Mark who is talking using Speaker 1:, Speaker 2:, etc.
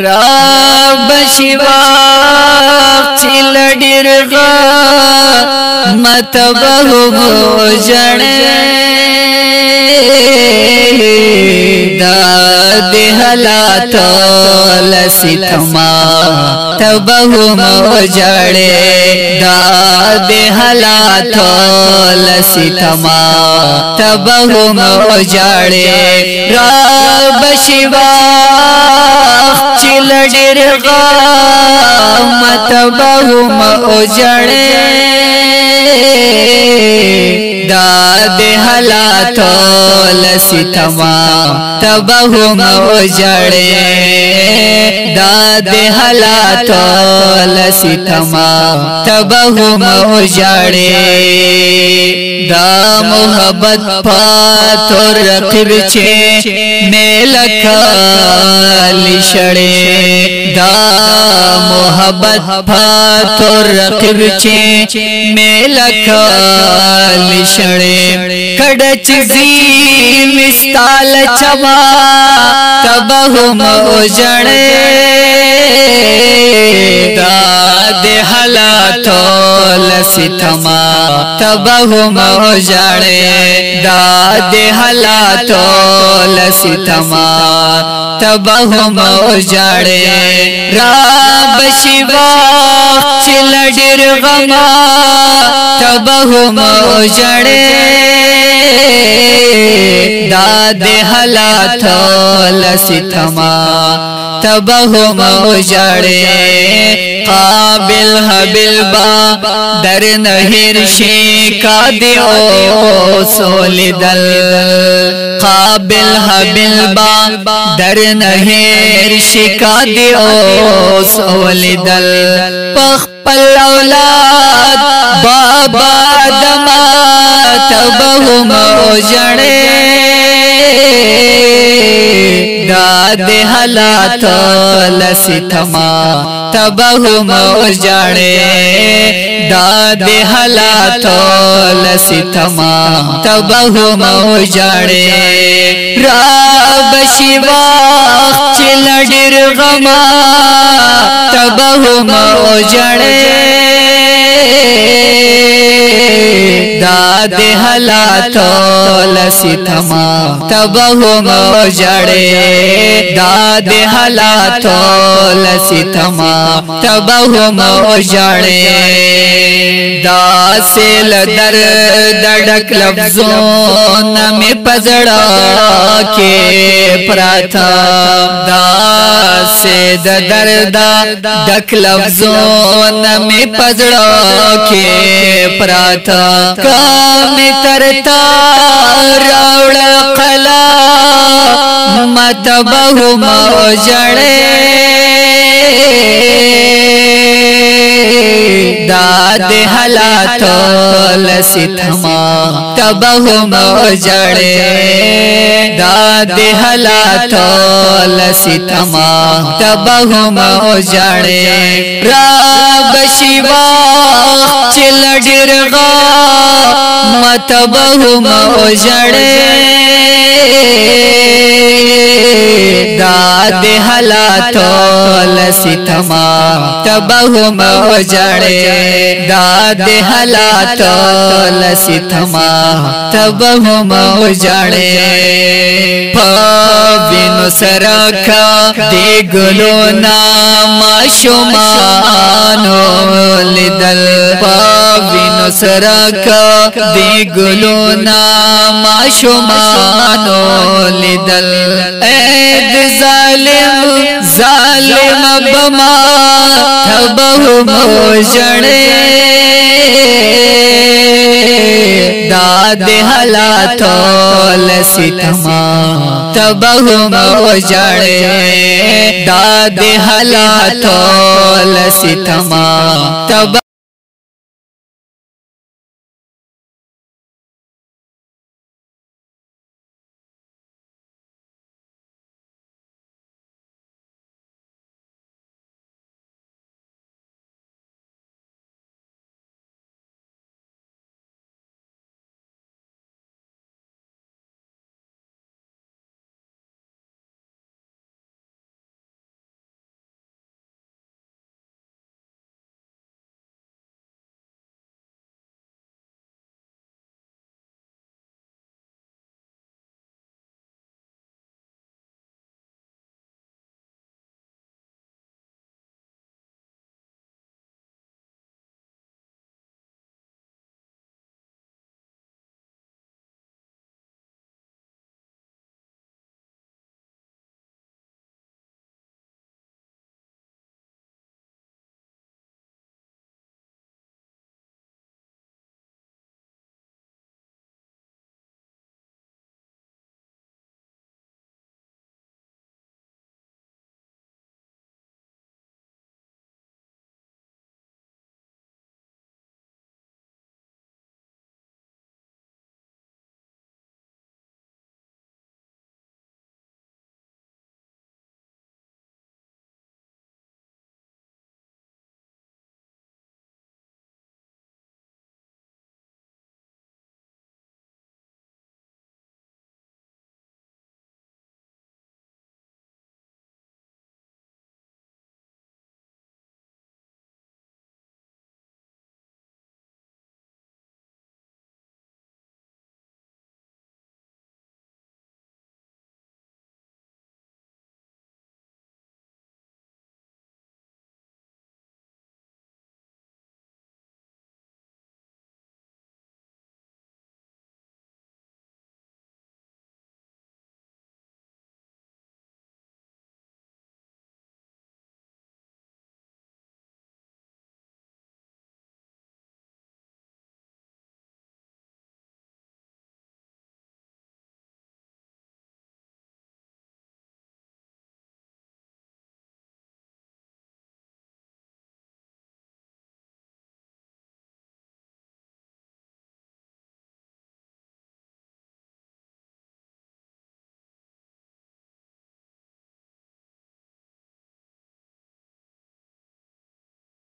Speaker 1: رب شوا چل ډیرغه متبه جړې دا د حالات لسیتما تبه جړې دا د حالات لسیتما تبه جړې رب شوا چل ډیرغه متبه جړې دا د حالات لسیتما تبه جړې دا د حالات لسیتما تبه جړې دا محبت پاتور رقیب چې ملکا لشړې دا محبت پاتور رقیب چې ملکا لشړې کډچ زی مثال چما تبه جړې دا د حالات لسیتما تبه جړې دا د حالات لسیتما تبه جړې رب شوا چل ډیرغه تبه جړې دا د حالات لسیتما تبه جړې قابل حبل با در نهر شي کادي او سولیدل قابل حبل با در نهر شي کادي او سولیدل پخپل اولاد بابا دما تبه جړې دا د حالات لسیتما تبه جړې دا د حالات لسیتما تبه جړې رب شوا چل ډیرغه تبه جړې دا د حالات لسیتما تبه جړې دا د حالات لسیتما تبه جړې دا سیل درد ډک لفظونه مې پزړه کې پراتا دا سید درد ډک لفظونه مې پزړه کې پراتا کامې ترتا راوړ قلا متبه جړې دا د حالات لسیتما تبه جړې دا د حالات لسیتما تبه جړې رب شوا چل ډیرغه متبه جړې دا د حالات لسیتما تبه جړې دا د حالات لسیتما تبه جړې پوینو سرکا دی ګلو نام شومانو لیدل پوینو سرکا دی ګلو نام شومانو لیدل اې ظالم بما تبه جړې دا د حالات لسیتما تبه جړې دا د حالات لسیتما تبه